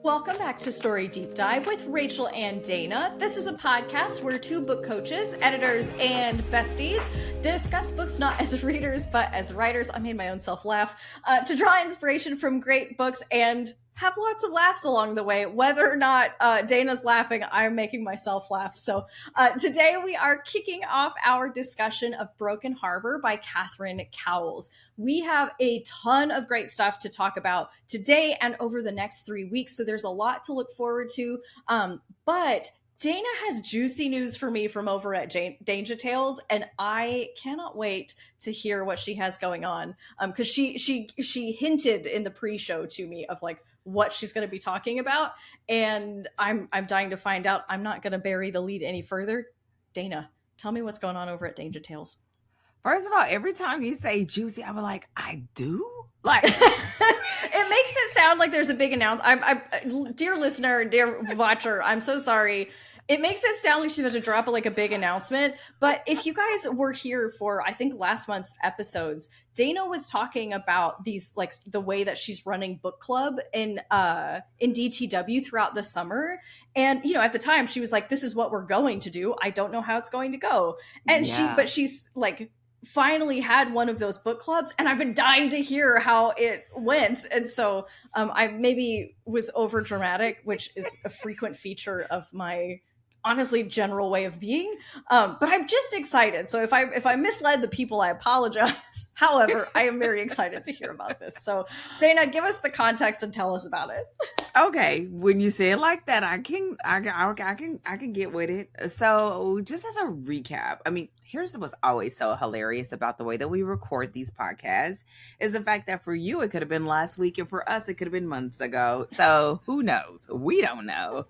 Welcome back to Story Deep Dive with Rachel and Dana. This is a podcast where two book coaches, editors, and besties discuss books not as readers but as writers. I made my own self laugh to draw inspiration from great books and have lots of laughs along the way. Whether or not Dana's laughing, I'm making myself laugh. So today we are kicking off our discussion of Broken Harbor by Catherine Cowles. We have a ton of great stuff to talk about today and over the next 3 weeks, so there's a lot to look forward to. But Dana has juicy news for me from over at Danja Tales, and I cannot wait to hear what she has going on. Because she hinted in the pre-show to me of like what she's going to be talking about, and I'm dying to find out. I'm not going to bury the lead any further. Dana, tell me what's going on over at Danja Tales. First of all, every time you say juicy, I'm like, I do? Like, it makes it sound like there's a big announcement. I dear listener, dear watcher, I'm so sorry. It makes it sound like she's about to drop like a big announcement. But if you guys were here for, I think, last month's episodes, Dana was talking about these, like the way that she's running book club in DTW throughout the summer. And, you know, at the time she was like, this is what we're going to do. I don't know how it's going to go. And she's like, finally had one of those book clubs, and I've been dying to hear how it went. And so I maybe was over dramatic, which is a frequent feature of my honestly general way of being, but I'm just excited. So if I misled the people, I apologize. However, I am very excited to hear about this. So Dana, give us the context and tell us about it. Okay, when you say it like that, I can get with it. So just as a recap, I mean, here's what's always so hilarious about the way that we record these podcasts is the fact that for you it could have been last week, and for us it could have been months ago. So who knows? We don't know.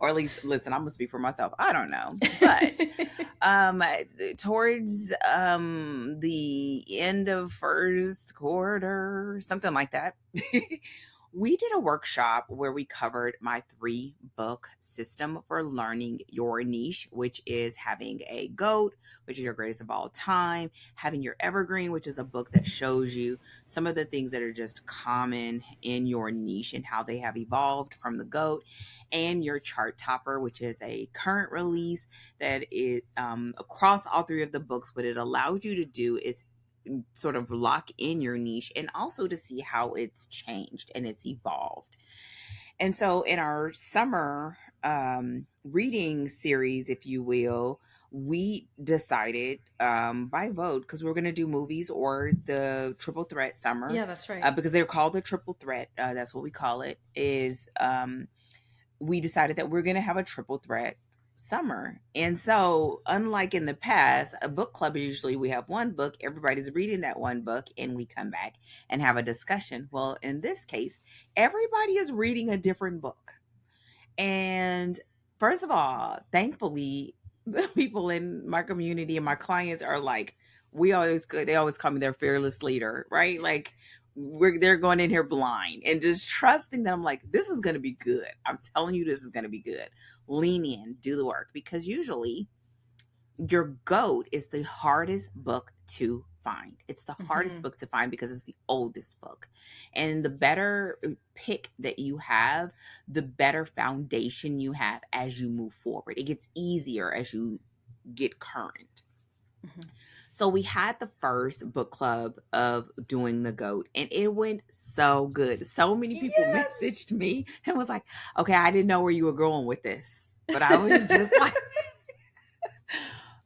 Or at least, listen, I'm gonna speak for myself. I don't know. But towards the end of first quarter, something like that, we did a workshop where we covered my 3-book system for learning your niche, which is having a GOAT, which is your greatest of all time, having your Evergreen, which is a book that shows you some of the things that are just common in your niche and how they have evolved from the GOAT, and your chart topper, which is a current release that is across all 3 of the books. What it allows you to do is sort of lock in your niche and also to see how it's changed and it's evolved. And so in our summer reading series, if you will, we decided by vote, because we're going to do movies or the triple threat summer. Yeah, that's right. Because they're called the triple threat. That's what we call it, is we decided that we're going to have a triple threat summer. And so unlike in the past, a book club is usually we have one book, everybody's reading that one book, and we come back and have a discussion. Well, in this case, everybody is reading a different book. And first of all, thankfully, the people in my community and my clients are like, they always call me their fearless leader, right? Like, they're going in here blind and just trusting that I'm like, this is going to be good. I'm telling you, this is going to be good. Lean in, do the work, because usually your GOAT is the hardest book to find. It's the hardest book to find because it's the oldest book. And the better pick that you have, the better foundation you have as you move forward. It gets easier as you get current. So we had the first book club of doing the GOAT, and it went so good. So many people messaged me and was like, okay, I didn't know where you were going with this, but I was just like,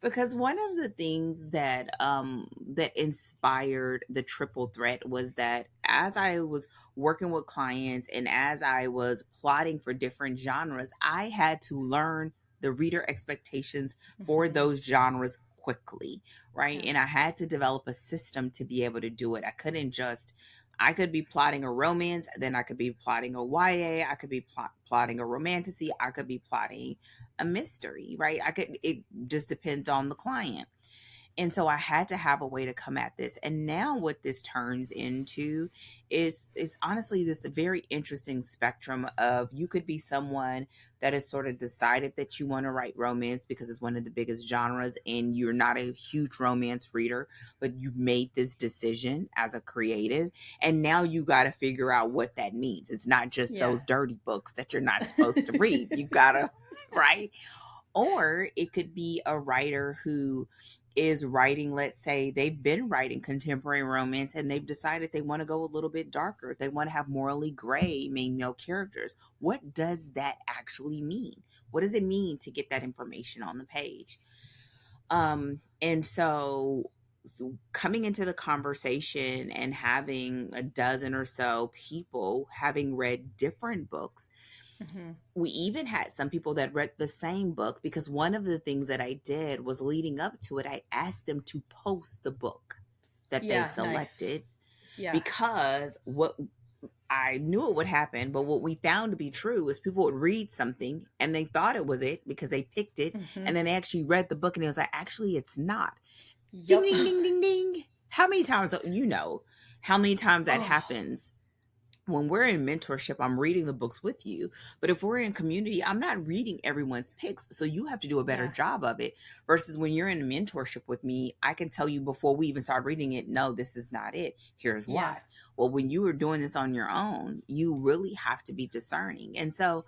because one of the things that that inspired the triple threat was that as I was working with clients and as I was plotting for different genres, I had to learn the reader expectations for those genres quickly, right? And I had to develop a system to be able to do it. I could be plotting a romance, then I could be plotting a YA, I could be plotting a romantasy, I could be plotting a mystery, right? It just depends on the client. And so I had to have a way to come at this. And now what this turns into is honestly this very interesting spectrum of, you could be someone that has sort of decided that you want to write romance because it's one of the biggest genres and you're not a huge romance reader, but you've made this decision as a creative. And now you got to figure out what that means. It's not just those dirty books that you're not supposed to read. You got to, right? Or it could be a writer who is writing, let's say they've been writing contemporary romance and they've decided they want to go a little bit darker. They want to have morally gray main male characters. What does that actually mean? What does it mean to get that information on the page? And so coming into the conversation and having a dozen or so people having read different books, we even had some people that read the same book, because one of the things that I did was, leading up to it, I asked them to post the book that they selected. Nice. Because what I knew it would happen, but what we found to be true is people would read something and they thought it was it because they picked it, and then they actually read the book and it was like, actually it's not. Ding, ding, ding, ding, ding. How many times, how many times that happens? When we're in mentorship, I'm reading the books with you. But if we're in community, I'm not reading everyone's picks. So you have to do a better job of it. Versus when you're in a mentorship with me, I can tell you before we even start reading it, no, this is not it. Here's why. Well, when you are doing this on your own, you really have to be discerning. And so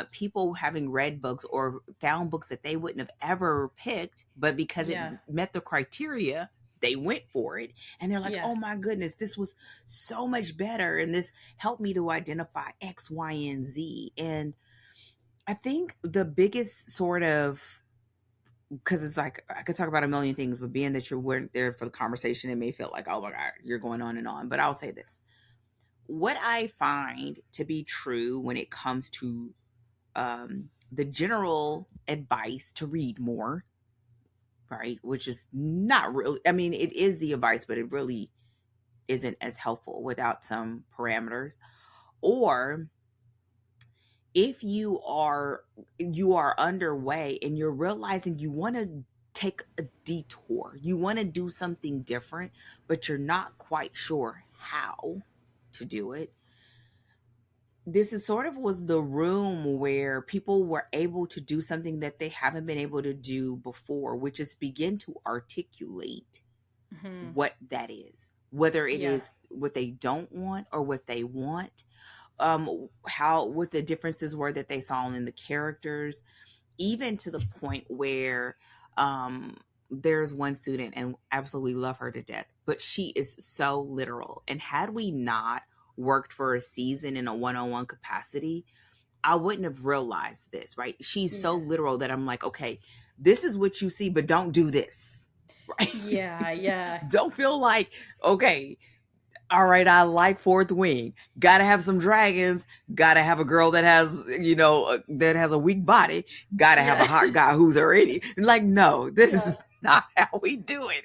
people having read books or found books that they wouldn't have ever picked, but because it met the criteria, they went for it, and they're like, oh my goodness, this was so much better. And this helped me to identify X, Y, and Z. And I think the biggest sort of, because it's like, I could talk about a million things, but being that you weren't there for the conversation, it may feel like, oh my God, you're going on and on. But I'll say this. What I find to be true when it comes to the general advice to read more, right, which is not really, I mean, it is the advice, but it really isn't as helpful without some parameters. Or if you are underway and you're realizing you want to take a detour, you want to do something different, but you're not quite sure how to do it, this is sort of was the room where people were able to do something that they haven't been able to do before, which is begin to articulate what that is, whether it is what they don't want or what they want, what the differences were that they saw in the characters, even to the point where there's one student, and absolutely love her to death, but she is so literal. And had we not worked for a season in a one-on-one capacity, I wouldn't have realized this, right? She's so literal that I'm like, okay, this is what you see, but don't do this, right? Yeah. Don't feel like, okay, all right, I like Fourth Wing. Gotta have some dragons. Gotta have a girl that has, that has a weak body. Gotta have a hot guy who's already like, no, this is not how we do it.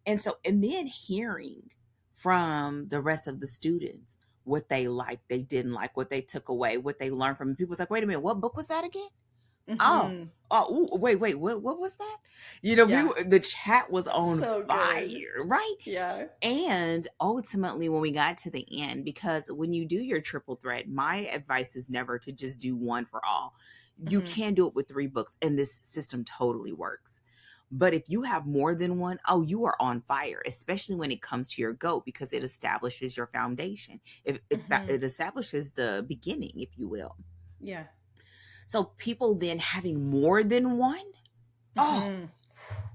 And so, and then hearing from the rest of the students what they liked, they didn't like, what they took away, what they learned from. People was like, wait a minute, what book was that again? Wait, what was that? The chat was on fire, right? Yeah. And ultimately, when we got to the end, because when you do your triple threat, my advice is never to just do one for all. You can do it with 3 books, and this system totally works. But if you have more than one, you are on fire, especially when it comes to your GOAT, because it establishes your foundation. It establishes the beginning, if you will. Yeah. So people then having more than one,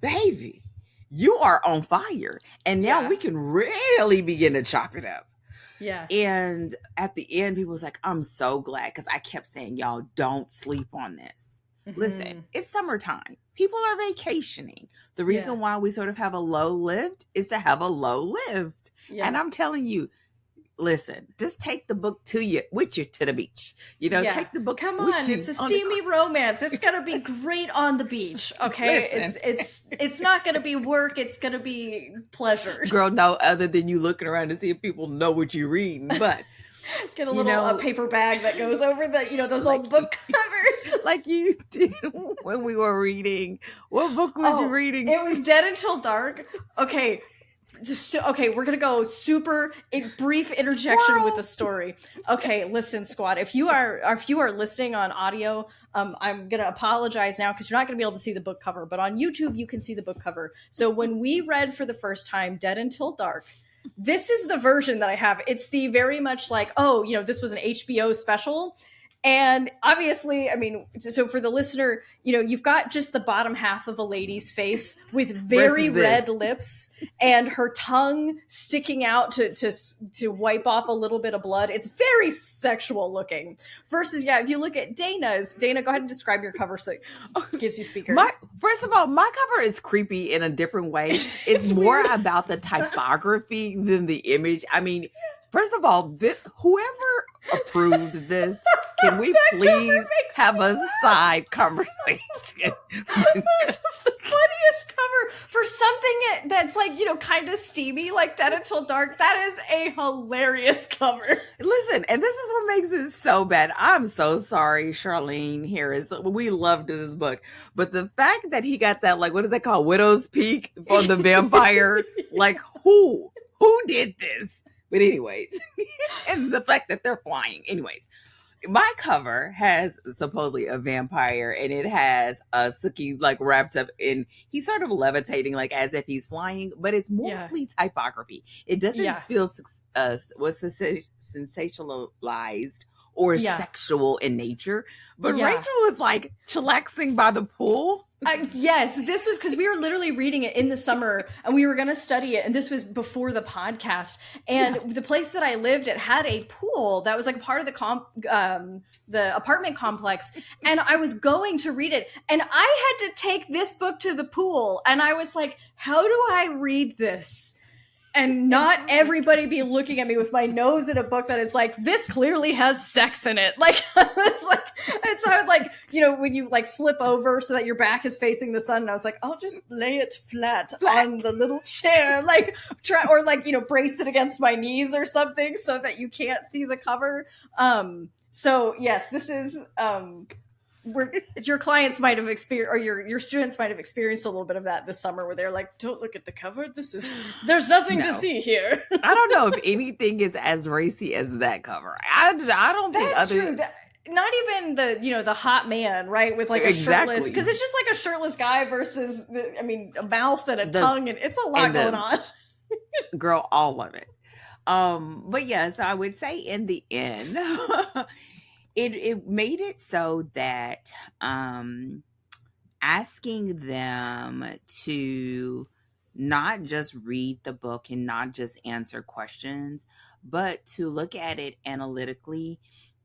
baby, you are on fire. And now we can really begin to chop it up. Yeah. And at the end, people was like, I'm so glad, because I kept saying, y'all, don't sleep on this. Listen, it's summertime. People are vacationing. The reason why we sort of have a low lived is to have a low lived. Yeah. And I'm telling you, listen, just take the book with you to the beach. Take the book. Come on, it's a steamy romance. It's gonna be great on the beach. Okay, it's not gonna be work. It's gonna be pleasure. Girl, no, other than you looking around to see if people know what you're reading, but Get a little paper bag that goes over the, those old book covers. Like you did when we were reading. What book was you reading? It was Dead Until Dark. Okay. So, we're going to go super brief interjection with the story. Okay, listen, squad. If you are listening on audio, I'm going to apologize now because you're not going to be able to see the book cover. But on YouTube, you can see the book cover. So when we read for the first time Dead Until Dark, this is the version that I have. It's the very much like, this was an HBO special. And obviously, I mean, so for the listener, you've got just the bottom half of a lady's face with very red lips and her tongue sticking out to wipe off a little bit of blood. It's very sexual looking. Versus, if you look at Dana's, Dana, go ahead and describe your cover so it gives you speaker. First of all, my cover is creepy in a different way. It's more about the typography than the image. I mean, first of all, whoever approved this, can we please have a side conversation? That's the funniest cover for something that's like, kind of steamy, like Dead Until Dark. That is a hilarious cover. Listen, and this is what makes it so bad. I'm so sorry, Charlene Harris. We loved this book. But the fact that he got that, like, what is that called? Widow's Peak on the vampire. Like, who did this? But anyways, and the fact that they're flying. Anyways, my cover has supposedly a vampire and it has a Sookie like wrapped up in, he's sort of levitating like as if he's flying, but it's mostly typography. It doesn't feel sensationalized or sexual in nature. But Rachel was like chillaxing by the pool. Yes, this was because we were literally reading it in the summer and we were going to study it. And this was before the podcast. And the place that I lived, it had a pool that was like part of the apartment complex. And I was going to read it. And I had to take this book to the pool. And I was like, how do I read this? And not everybody be looking at me with my nose in a book that is like, this clearly has sex in it. Like, it's like, and so I would like, when you like flip over so that your back is facing the sun. And I was like, I'll just lay it flat on the little chair, like or like, brace it against my knees or something so that you can't see the cover. So yes, this is, where your clients might have experienced, or your students might have experienced a little bit of that this summer, where they're like, "Don't look at the cover. There's nothing to see here." I don't know if anything is as racy as that cover. I don't think that's true. Not even the hot man, right? With like a shirtless, because it's just like a shirtless guy versus a mouth and a tongue, and it's a lot going on. Girl, all of it. But yes, I would say in the end. It made it so that asking them to not just read the book and not just answer questions, but to look at it analytically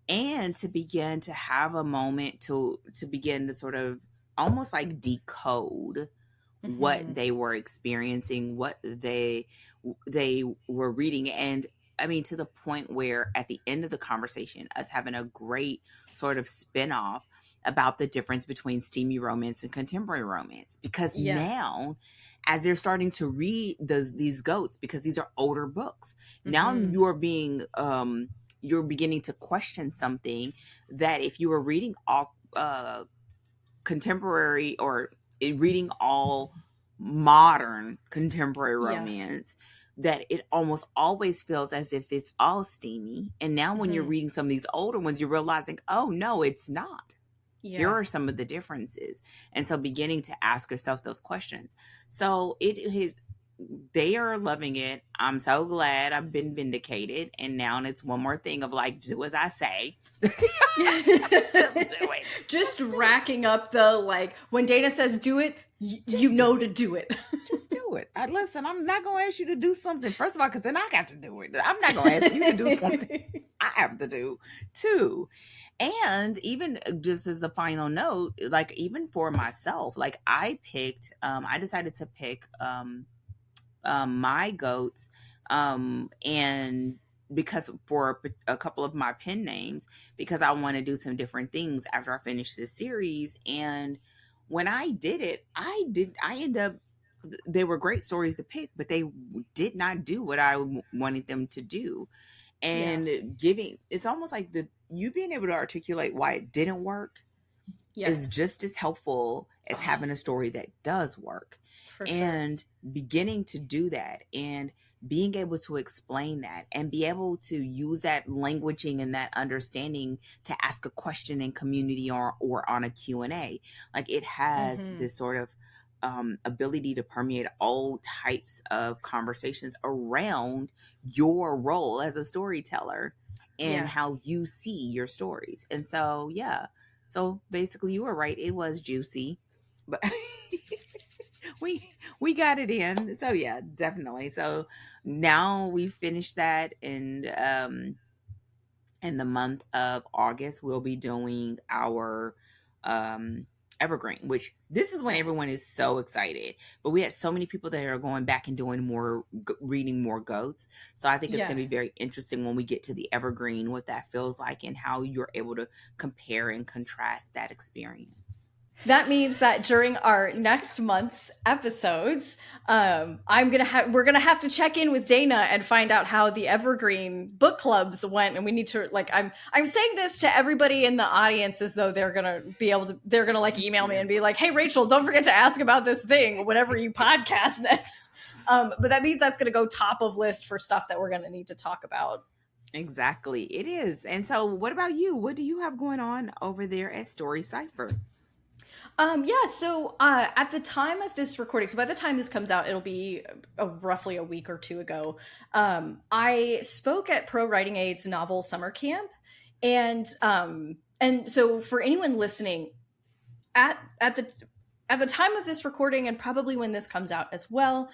and to begin to have a moment to begin to sort of almost like decode what they were experiencing, what they were reading. And I mean, to the point where at the end of the conversation, us having a great sort of spinoff about the difference between steamy romance and contemporary romance. Because now, as they're starting to read these goats, because these are older books, now you're beginning to question something that if you were reading all contemporary or reading all modern contemporary romance, that it almost always feels as if it's all steamy. And now when you're reading some of these older ones, you're realizing, oh, no, it's not. Here are some of the differences. And so beginning to ask yourself those questions. So they are loving it. I'm so glad I've been vindicated. And now it's one more thing of like, do as I say. Just do it. Just racking up the, like, when Dana says do it, you know to do it. Just do it. Listen, I'm not going to ask you to do something. First of all, because then I got to do it. I'm not going to ask you to do something I have to do too. And even just as the final note, like even for myself, like I decided to pick my goats and because for a couple of my pen names, because I want to do some different things after I finish this series. And when I did it, I ended up, they were great stories to pick, but they did not do what I wanted them to do. and giving, it's almost like you being able to articulate why it didn't work is just as helpful as having a story that does work. For and beginning to do that and being able to explain that and be able to use that languaging and that understanding to ask a question in community or on a Q&A. Like it has this sort of ability to permeate all types of conversations around your role as a storyteller and how you see your stories. And so, so basically you were right. It was juicy, but we got it in. So yeah, definitely. So now we finished that, and in the month of August we'll be doing our Evergreen, which this is when everyone is so excited. But we had so many people that are going back and doing more, reading more goats. So I think it's going to be very interesting when we get to the Evergreen, what that feels like and how you're able to compare and contrast that experience. That means that during our next month's episodes, we're gonna have to check in with Dana and find out how the Evergreen book clubs went. And we need to I'm saying this to everybody in the audience as though they're gonna like email me and be like, "Hey Rachel, don't forget to ask about this thing whenever you podcast next." But that means that's gonna go top of list for stuff that we're gonna need to talk about. Exactly, it is. And so, what about you? What do you have going on over there at Story Cipher? So at the time of this recording, so by the time this comes out, it'll be roughly a week or two ago. I spoke at ProWritingAid's novel summer camp, and so for anyone listening, at the time of this recording, and probably when this comes out as well,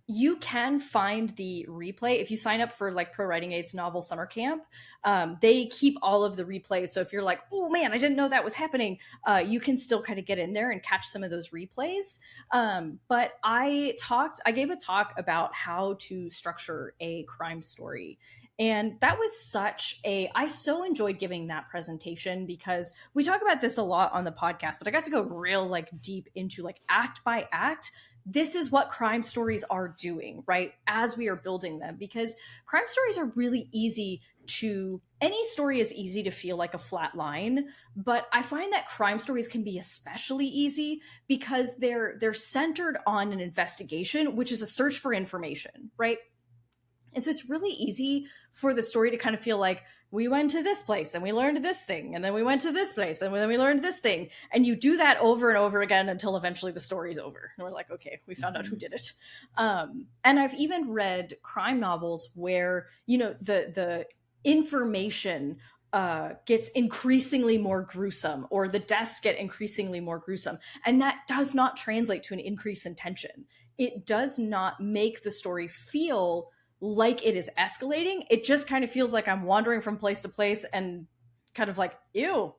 you can find the replay if you sign up for like ProWritingAid's novel summer camp. They keep all of the replays, so if you're like, oh man, I didn't know that was happening, you can still kind of get in there and catch some of those replays. But I gave a talk about how to structure a crime story. And that was I so enjoyed giving that presentation because we talk about this a lot on the podcast, but I got to go real like deep into like act by act. This is what crime stories are doing, right? As we are building them, because crime stories are really easy any story is easy to feel like a flat line, but I find that crime stories can be especially easy because they're centered on an investigation, which is a search for information, right? And so it's really easy for the story to kind of feel like we went to this place and we learned this thing, and then we went to this place and then we learned this thing. And you do that over and over again until eventually the story's over. And we're like, okay, we found out who did it. And I've even read crime novels where, the information gets increasingly more gruesome, or the deaths get increasingly more gruesome. And that does not translate to an increase in tension. It does not make the story feel like it is escalating. It just kind of feels like I'm wandering from place to place and kind of like, ew.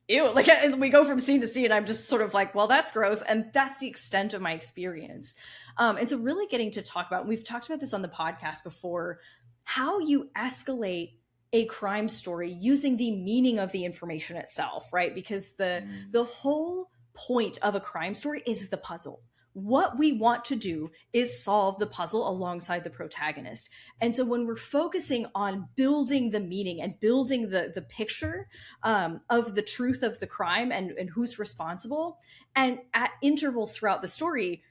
Like we go from scene to scene and I'm just sort of like, well, that's gross. And that's the extent of my experience. And so really getting to talk about, we've talked about this on the podcast before, how you escalate a crime story using the meaning of the information itself, right? Because the whole point of a crime story is the puzzle. What we want to do is solve the puzzle alongside the protagonist. And so when we're focusing on building the meaning and building the picture of the truth of the crime and who's responsible, and at intervals throughout the story,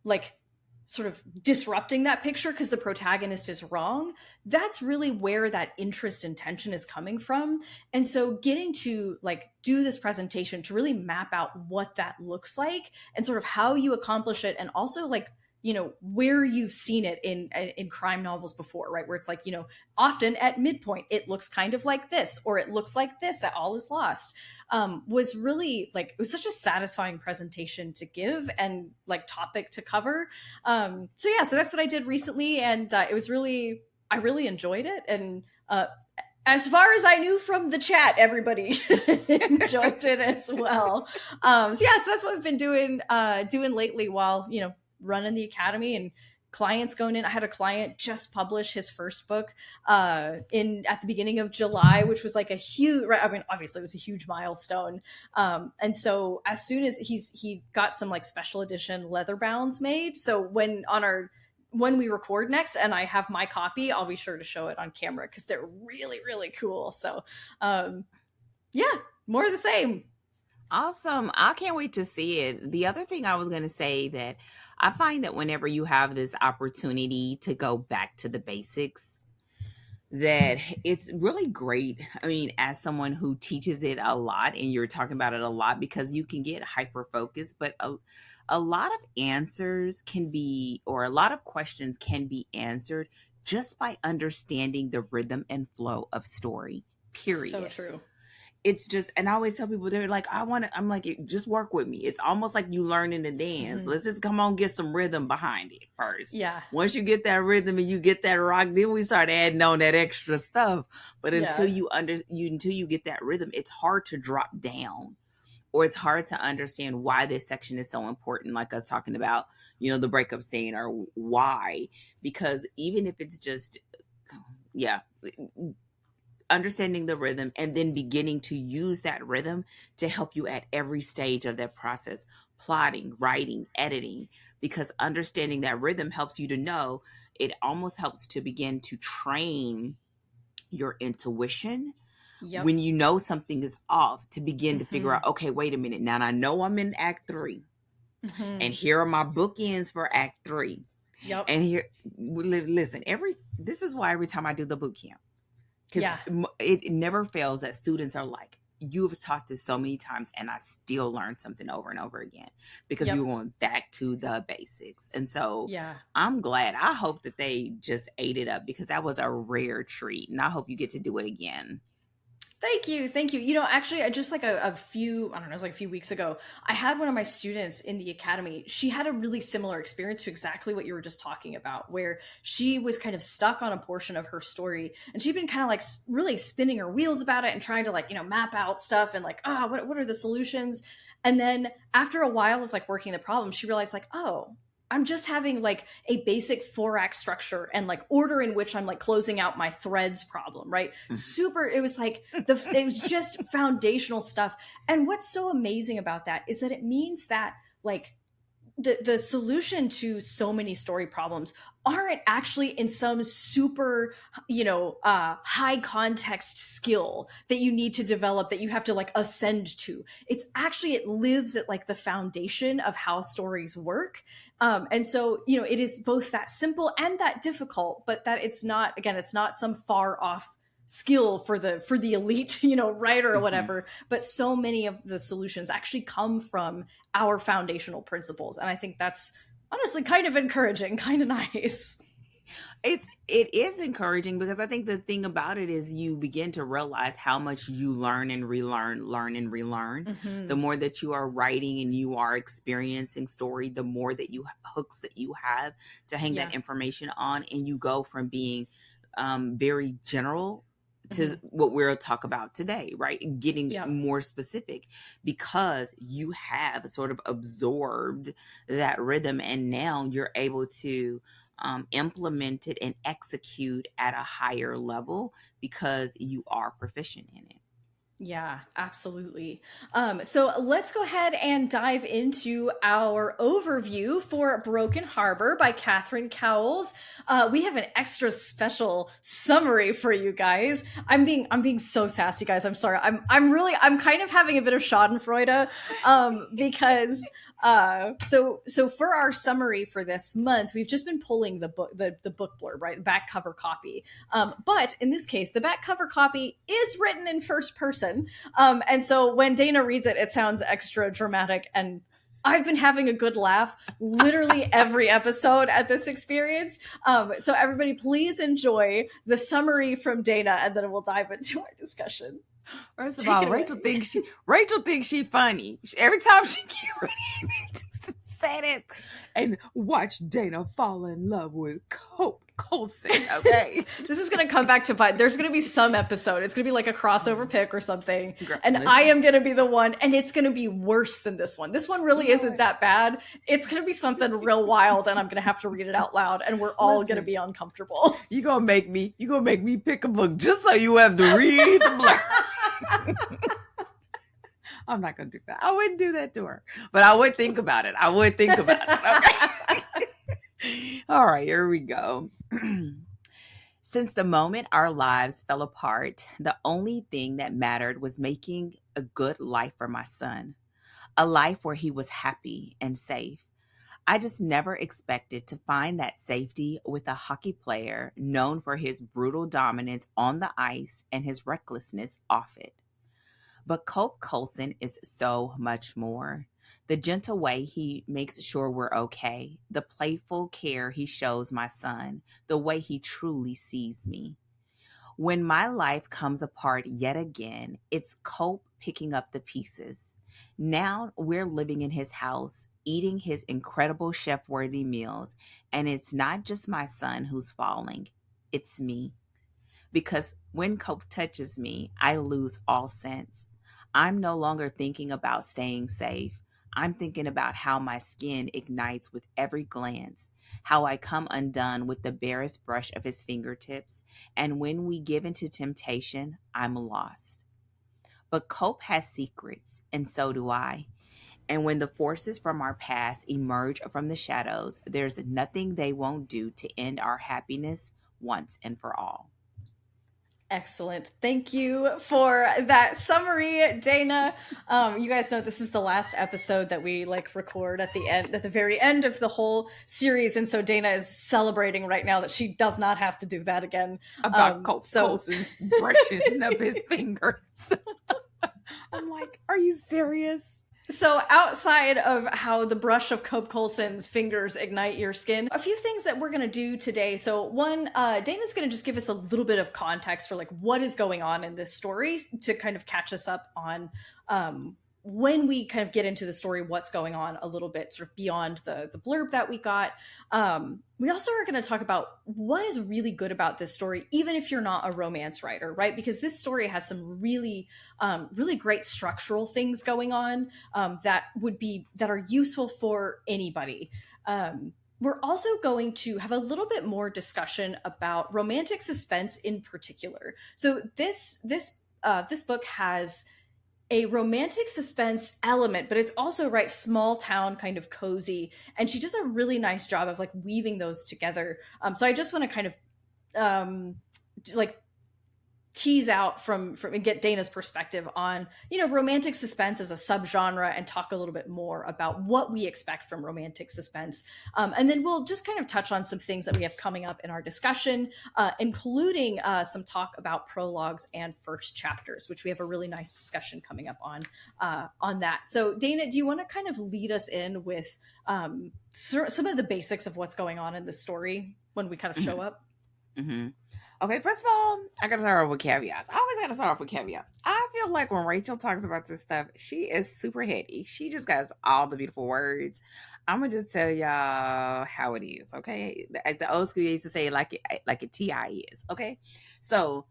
like sort of disrupting that picture because the protagonist is wrong, that's really where that interest and tension is coming from. And so getting to like do this presentation to really map out what that looks like and sort of how you accomplish it, and also like, where you've seen it in crime novels before, right? Where it's like, often at midpoint, it looks kind of like this, or it looks like this at All Is Lost, was really like, it was such a satisfying presentation to give and like topic to cover. So that's what I did recently. And I really enjoyed it. And as far as I knew from the chat, everybody enjoyed it as well. So that's what I've been doing lately while, running the academy and clients going in. I had a client just publish his first book at the beginning of July, which was like a huge, obviously it was a huge milestone. And so as soon as he got some like special edition leather bounds made. So when when we record next and I have my copy, I'll be sure to show it on camera because they're really, really cool. So yeah, more of the same. Awesome. I can't wait to see it. The other thing I was going to say that I find that whenever you have this opportunity to go back to the basics, that it's really great. I mean, as someone who teaches it a lot and you're talking about it a lot, because you can get hyper focused, but a lot of answers can be, or a lot of questions can be answered just by understanding the rhythm and flow of story, period. So true. It's just, and I always tell people, they're like, I'm like, just work with me. It's almost like you learning to dance. Mm-hmm. Let's just come on, get some rhythm behind it first. Yeah. Once you get that rhythm and you get that rock, then we start adding on that extra stuff. But until until you get that rhythm, it's hard to drop down, or it's hard to understand why this section is so important. Like us talking about, the breakup scene, or why, because even if it's just, understanding the rhythm and then beginning to use that rhythm to help you at every stage of that process, plotting, writing, editing, because understanding that rhythm helps you to know, it almost helps to begin to train your intuition. Yep. When you know something is off, to begin to figure out, okay, wait a minute. Now I know I'm in Act 3 and here are my bookends for Act 3. Yep. And here, listen, this is why every time I do the boot camp, because it never fails that students are like, you've taught this so many times and I still learn something over and over again, because you're going back to the basics. And so I'm glad. I hope that they just ate it up, because that was a rare treat. And I hope you get to do it again. Thank you. Actually, I just like a few weeks ago, I had one of my students in the academy. She had a really similar experience to exactly what you were just talking about, where she was kind of stuck on a portion of her story, and she'd been kind of like really spinning her wheels about it and trying to map out stuff and what are the solutions? And then after a while of like working the problem, she realized oh, I'm just having like a basic 4-act structure and like order in which I'm like closing out my threads problem, right? It was like it was just foundational stuff. And what's so amazing about that is that it means that like the solution to so many story problems aren't actually in some super, high context skill that you need to develop, that you have to like ascend to. It's actually, it lives at like the foundation of how stories work. And so, it is both that simple and that difficult, but that it's not some far off skill for the elite, writer or whatever, but so many of the solutions actually come from our foundational principles. And I think that's honestly kind of encouraging, kind of nice. It is encouraging, because I think the thing about it is you begin to realize how much you learn and relearn. The more that you are writing and you are experiencing story, the more that hooks that you have to hang that information on, and you go from being very general to what we'll talk about today, right? Getting more specific, because you have sort of absorbed that rhythm, and now you're able to implement it and execute at a higher level because you are proficient in it. Yeah, absolutely. So let's go ahead and dive into our overview for Broken Harbor by Catherine Cowles. We have an extra special summary for you guys. I'm being so sassy, guys. I'm sorry. I'm kind of having a bit of Schadenfreude, because so for our summary for this month, we've just been pulling the book blurb, right? The back cover copy. But in this case, the back cover copy is written in first person. And so when Dana reads it, it sounds extra dramatic, and I've been having a good laugh literally every episode at this experience. So everybody, please enjoy the summary from Dana, and then we'll dive into our discussion. First of all, Rachel thinks she funny. Every time she gets ready to say this, and watch Dana fall in love with Coulson. Okay, this is gonna come back to bite. There's gonna be some episode. It's gonna be like a crossover pick or something, and I am gonna be the one, and it's gonna be worse than this one. This one really isn't that bad. It's gonna be something real wild, and I'm gonna have to read it out loud, and we're all gonna be uncomfortable. You gonna make me pick a book just so you have to read the blurb. I'm not gonna do that. I wouldn't do that to her, but I would think about it. Okay. All right, here we go. Since the moment our lives fell apart, the only thing that mattered was making a good life for my son, a life where he was happy and safe. I just never expected to find that safety with a hockey player known for his brutal dominance on the ice and his recklessness off it. But Cope Colson is so much more. The gentle way he makes sure we're okay, the playful care he shows my son, the way he truly sees me. When my life comes apart yet again, it's Cope picking up the pieces. Now we're living in his house, eating his incredible chef worthy meals, and it's not just my son who's falling, it's me. Because when Cope touches me, I lose all sense. I'm no longer thinking about staying safe. I'm thinking about how my skin ignites with every glance, how I come undone with the barest brush of his fingertips, and when we give into temptation, I'm lost. But Cope has secrets, and so do I. And when the forces from our past emerge from the shadows, there's nothing they won't do to end our happiness once and for all. Excellent. Thank you for that summary, Dana. You guys know this is the last episode that we record at the very end of the whole series, and so Dana is celebrating right now that she does not have to do that again. About Colson's brushing up his fingers. I'm like, are you serious? So outside of how the brush of Cope Colson's fingers ignite your skin, a few things that we're going to do today. So one, Dana's going to just give us a little bit of context for what is going on in this story to kind of catch us up on when we kind of get into the story, what's going on a little bit sort of beyond the blurb that we got. We also are going to talk about what is really good about this story, even if you're not a romance writer, right? Because this story has some really great structural things going on that are useful for anybody. We're also going to have a little bit more discussion about romantic suspense in particular. So this book has a romantic suspense element, but it's also small town kind of cozy, and she does a really nice job of weaving those together. So I just want to kind of tease out from and get Dana's perspective on romantic suspense as a subgenre, and talk a little bit more about what we expect from romantic suspense, and then we'll just kind of touch on some things that we have coming up in our discussion, including some talk about prologues and first chapters, which we have a really nice discussion coming up on that. So Dana, do you want to kind of lead us in with some of the basics of what's going on in this story when we kind of show up? Mm-hmm. Okay, first of all, I gotta start off with caveats. I always gotta start off with caveats. I feel like when Rachel talks about this stuff, she is super heady. She just has all the beautiful words. I'm gonna just tell y'all how it is, okay? The old school used to say like a TI is, okay? So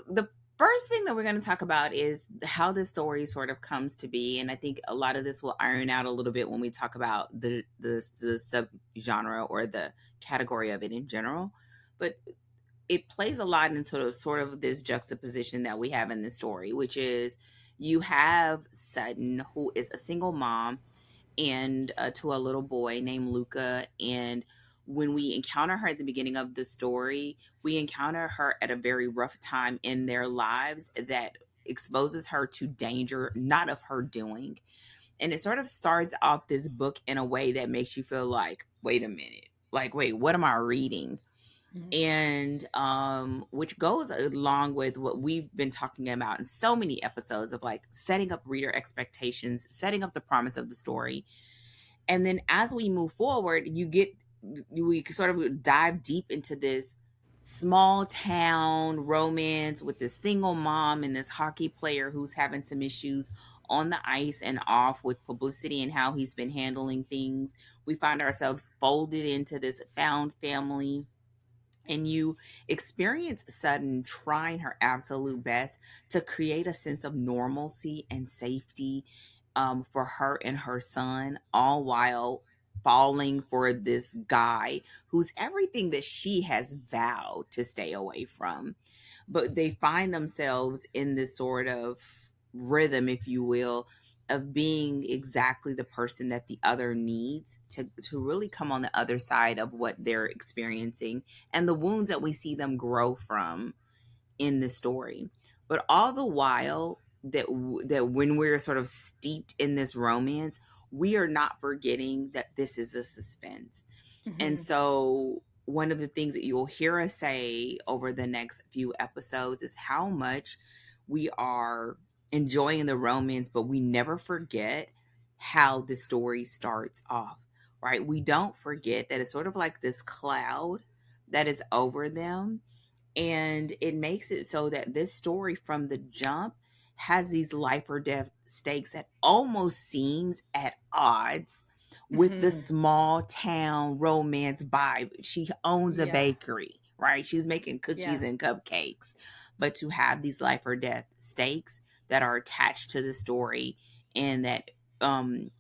the first thing that we're gonna talk about is how this story sort of comes to be, and I think a lot of this will iron out a little bit when we talk about the subgenre or the category of it in general, but it plays a lot into sort of this juxtaposition that we have in this story, which is you have Sutton, who is a single mom and to a little boy named Luca. And when we encounter her at the beginning of the story, we encounter her at a very rough time in their lives that exposes her to danger, not of her doing. And it sort of starts off this book in a way that makes you feel like, wait a minute, wait, what am I reading? And which goes along with what we've been talking about in so many episodes of setting up reader expectations, setting up the promise of the story. And then as we move forward, we sort of dive deep into this small town romance with this single mom and this hockey player who's having some issues on the ice and off with publicity and how he's been handling things. We find ourselves folded into this found family. And you experience Sutton trying her absolute best to create a sense of normalcy and safety for her and her son, all while falling for this guy who's everything that she has vowed to stay away from. But they find themselves in this sort of rhythm, if you will, of being exactly the person that the other needs to really come on the other side of what they're experiencing and the wounds that we see them grow from in the story. But all the while that when we're sort of steeped in this romance, we are not forgetting that this is a suspense. And Mm-hmm. so one of the things that you'll hear us say over the next few episodes is how much we are enjoying the romance, but we never forget how the story starts off, right? We don't forget that it's sort of like this cloud that is over them. And it makes it so that this story from the jump has these life or death stakes that almost seems at odds with the Mm-hmm. small town romance vibe. She owns a Yeah. bakery, right? She's making cookies Yeah. and cupcakes. But to have these life or death stakes that are attached to the story and that um,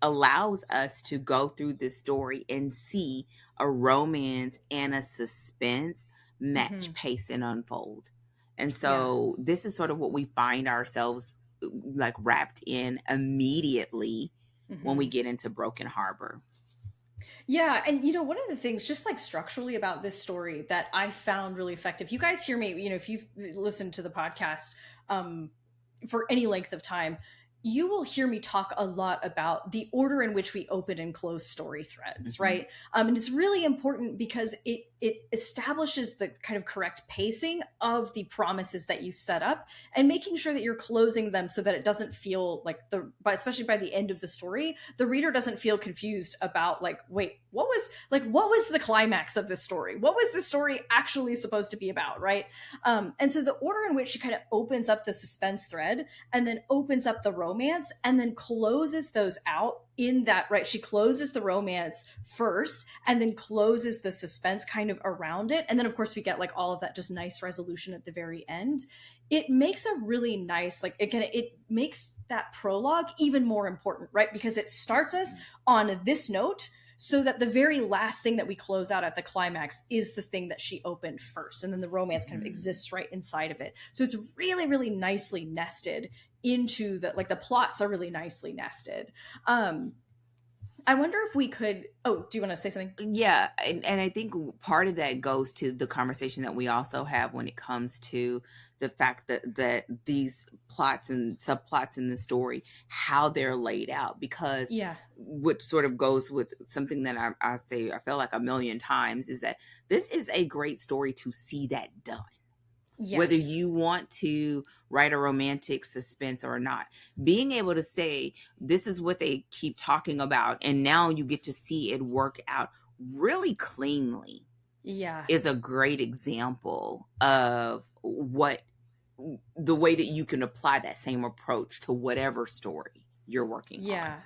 allows us to go through this story and see a romance and a suspense Mm-hmm. match pace and unfold. And Yeah. so this is sort of what we find ourselves like wrapped in immediately when we Mm-hmm. get into Broken Harbor. Yeah, and one of the things just like structurally about this story that I found really effective. You guys hear me, if you've listened to the podcast um for any length of time, you will hear me talk a lot about the order in which we open and close story threads, Mm-hmm. right? And it's really important because it establishes the kind of correct pacing of the promises that you've set up and making sure that you're closing them so that it doesn't feel like especially by the end of the story, the reader doesn't feel confused about like, wait, what was the climax of this story? What was this story actually supposed to be about, right? And so the order in which she kind of opens up the suspense thread and then opens up the romance and then closes those out in that, right? She closes the romance first and then closes the suspense kind of around it. And then, of course, we get like all of that just nice resolution at the very end. It makes a really nice, like, again, it makes that prologue even more important, right? Because it starts us on this note so that the very last thing that we close out at the climax is the thing that she opened first. And then the romance kind of exists right inside of it. So it's really, really nicely nested into the plots are really nicely nested. I wonder if we could, oh, do you want to say something? Yeah, and I think part of that goes to the conversation that we also have when it comes to the fact that these plots and subplots in the story, how they're laid out, because Yeah. what sort of goes with something that I say I feel like a million times is that this is a great story to see that done, whether Yes. you want to write a romantic suspense or not. Being able to say, this is what they keep talking about, and now you get to see it work out really cleanly, Yeah. is a great example of what the way that you can apply that same approach to whatever story you're working on. Yeah.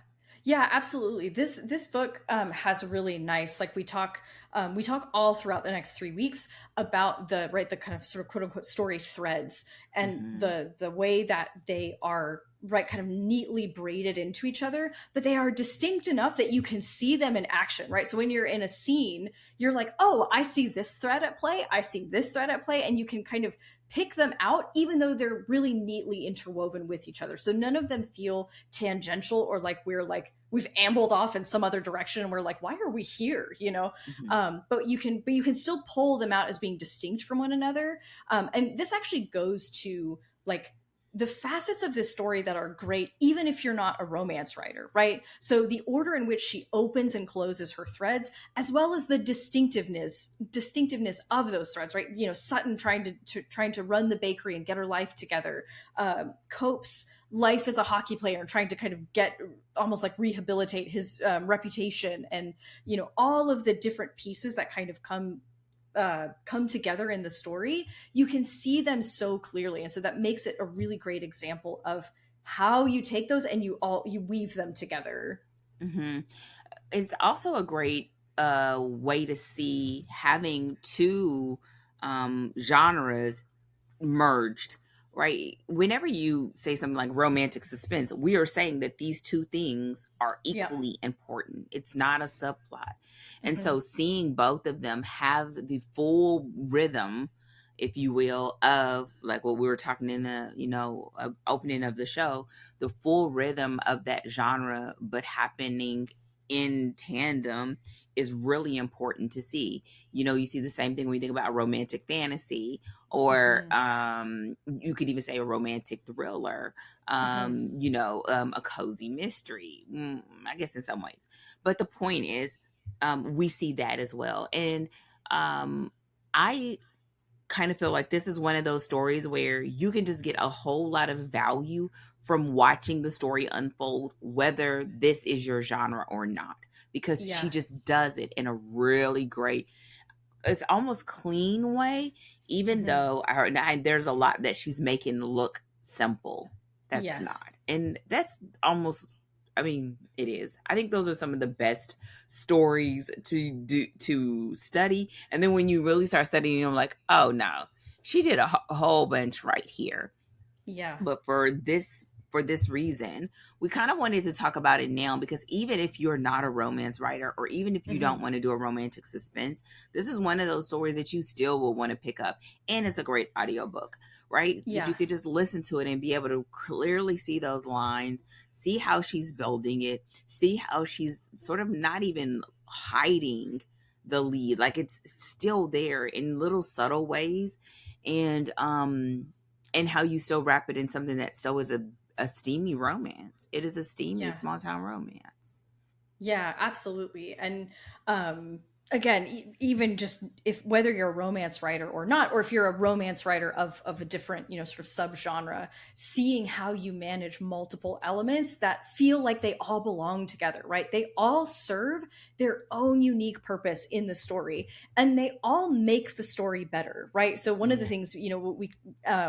Yeah, absolutely. This book has a really nice, like we talk all throughout the next 3 weeks about the kind of sort of quote unquote story threads and Mm-hmm. the way that they are right kind of neatly braided into each other, but they are distinct enough that you can see them in action, right? So when you're in a scene, you're like, oh, I see this thread at play, I see this thread at play, and you can kind of pick them out even though they're really neatly interwoven with each other. So none of them feel tangential or like we've ambled off in some other direction and we're like, why are we here, Mm-hmm. but you can still pull them out as being distinct from one another. And this actually goes to like the facets of this story that are great even if you're not a romance writer, right? So the order in which she opens and closes her threads, as well as the distinctiveness of those threads, right? Sutton trying to run the bakery and get her life together, Cope's life as a hockey player and trying to kind of get almost like rehabilitate his reputation, and all of the different pieces that kind of come together in the story. You can see them so clearly, and so that makes it a really great example of how you take those and you weave them together. Mm-hmm. It's also a great way to see having two genres merged, right? Whenever you say something like romantic suspense, we are saying that these two things are Yeah. equally important. It's not a subplot. And Mm-hmm. so seeing both of them have the full rhythm if you will, of like what we were talking in the, opening of the show, the full rhythm of that genre, but happening in tandem is really important to see. You see the same thing when you think about romantic fantasy, or you could even say a romantic thriller, a cozy mystery, I guess in some ways. But the point is, we see that as well. And I kind of feel like this is one of those stories where you can just get a whole lot of value from watching the story unfold, whether this is your genre or not, because she just does it in a really great, it's almost clean way, even though there's a lot that she's making look simple. That's not. And that's almost, it is. I think those are some of the best stories to study. And then when you really start studying, I'm like, oh no, she did a whole bunch right here. Yeah. But for this reason, we kind of wanted to talk about it now, because even if you're not a romance writer, or even if you don't want to do a romantic suspense, this is one of those stories that you still will want to pick up. And it's a great audiobook, right? Yeah. You could just listen to it and be able to clearly see those lines, see how she's building it, see how she's sort of not even hiding the lead. Like it's still there in little subtle ways. And how you still wrap it in something that so is a steamy romance. It is a steamy small town romance. Yeah, absolutely. And again, even just if whether you're a romance writer or not, or if you're a romance writer of a different, sort of subgenre, seeing how you manage multiple elements that feel like they all belong together, right? They all serve their own unique purpose in the story, and they all make the story better, right? So one of the things, what we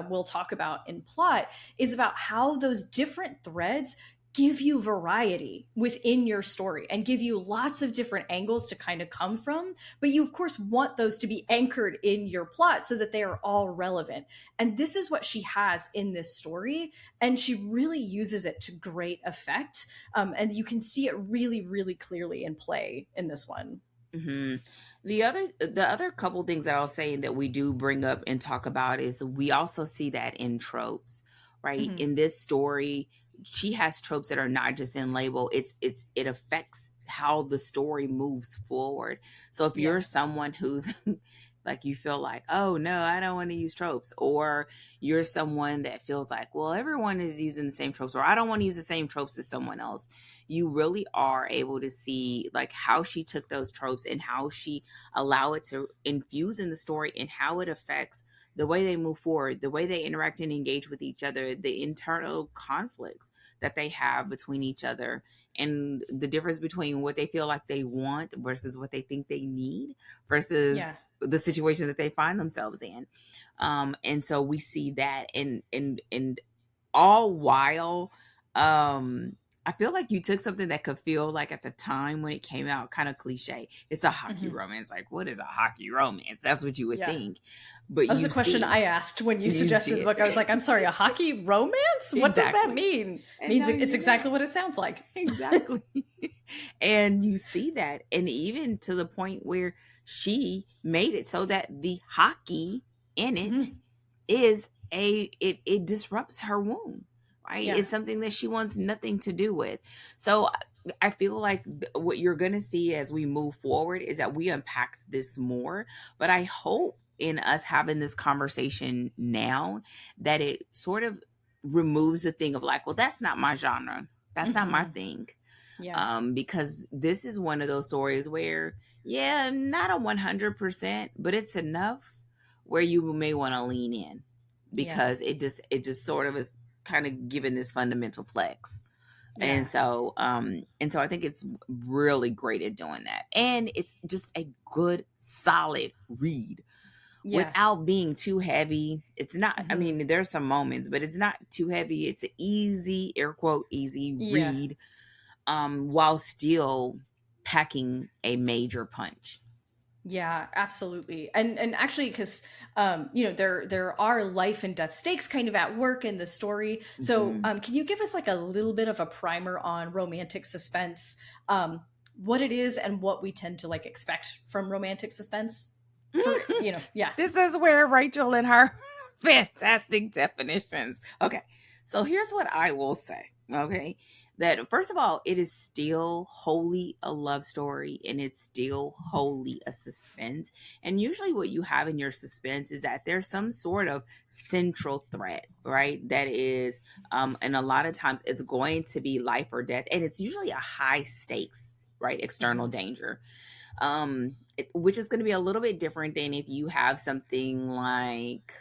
will talk about in plot is about how those different threads give you variety within your story and give you lots of different angles to kind of come from. But you, of course, want those to be anchored in your plot so that they are all relevant. And this is what she has in this story. And she really uses it to great effect. And you can see it really, really clearly in play in this one. Mm-hmm. The other couple things that I'll say that we do bring up and talk about is we also see that in tropes, right? In this story, she has tropes that are not just in label. It affects how the story moves forward. So if you're someone who's like, you feel like, oh no, I don't want to use tropes, or you're someone that feels like, well, everyone is using the same tropes, or I don't want to use the same tropes as someone else, you really are able to see like how she took those tropes and how she allow it to infuse in the story, and how it affects the way they move forward, the way they interact and engage with each other, the internal conflicts that they have between each other, and the difference between what they feel like they want versus what they think they need versus the situation that they find themselves in. And so we see that, and all while, I feel like you took something that could feel like at the time when it came out kind of cliche. It's a hockey romance. Like, what is a hockey romance? That's what you would think. But that was a question I asked when you suggested the book. I was like, I'm sorry, a hockey romance? What does that mean? It means it's exactly what it sounds like. Exactly. And you see that. And even to the point where she made it so that the hockey in it is it disrupts her womb. Right? It's something that she wants nothing to do with. So I feel like what you're going to see as we move forward is that we unpack this more. But I hope in us having this conversation now that it sort of removes the thing of like, well, that's not my genre. That's not my thing. Yeah. Because this is one of those stories where, not a 100%, but it's enough where you may want to lean in, because it just sort of is kind of given this fundamental flex. And so I think it's really great at doing that. And it's just a good, solid read without being too heavy. It's not, I mean, there's some moments, but it's not too heavy. It's an easy, air quote, easy read, while still packing a major punch. Yeah, absolutely. And actually, because there are life and death stakes kind of at work in the story. So can you give us like a little bit of a primer on romantic suspense, what it is and what we tend to like expect from romantic suspense? For, yeah. This is where Rachel and her fantastic definitions. Okay. So here's what I will say. Okay. That first of all, it is still wholly a love story and it's still wholly a suspense. And usually what you have in your suspense is that there's some sort of central threat, right? That is, and a lot of times it's going to be life or death. And it's usually a high stakes, right? External danger. Which is going to be a little bit different than if you have something like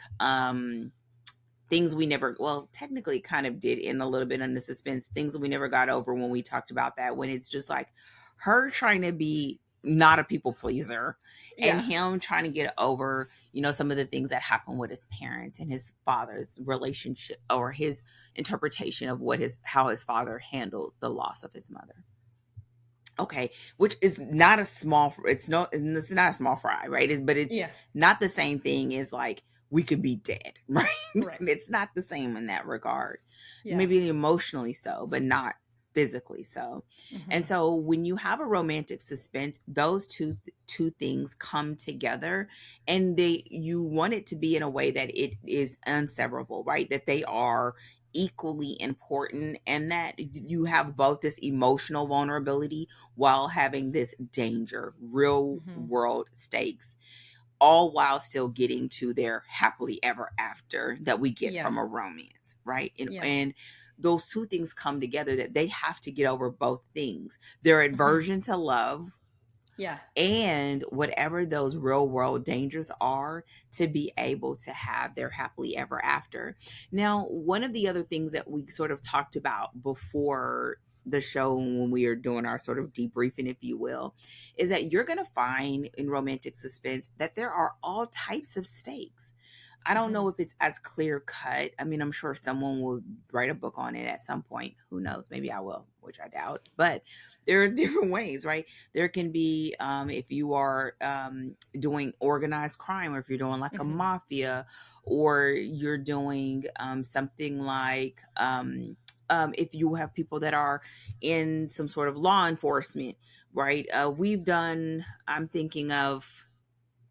things we never, well, technically kind of did in a little bit on the suspense, things we never got over when we talked about that, when it's just like her trying to be not a people pleaser and him trying to get over, some of the things that happened with his parents and his father's relationship or his interpretation of how his father handled the loss of his mother. Okay, which is not a small, it's not a small fry, right? But it's not the same thing as like, we could be dead, right? It's not the same in that regard. Maybe emotionally so, but not physically so. And so when you have a romantic suspense, those two things come together, and you want it to be in a way that it is inseparable, right? That they are equally important, and that you have both this emotional vulnerability while having this danger, real world stakes, all while still getting to their happily ever after that we get from a romance, right? And those two things come together, that they have to get over both things, their aversion to love, and whatever those real world dangers are, to be able to have their happily ever after. Now, one of the other things that we sort of talked about before the show, when we are doing our sort of debriefing, if you will, is that you're going to find in romantic suspense that there are all types of stakes. I don't know if it's as clear cut. I mean, I'm sure someone will write a book on it at some point. Who knows? Maybe I will, which I doubt. But there are different ways, right? There can be, if you are doing organized crime, or if you're doing like a mafia, or you're doing something like if you have people that are in some sort of law enforcement, right? I'm thinking of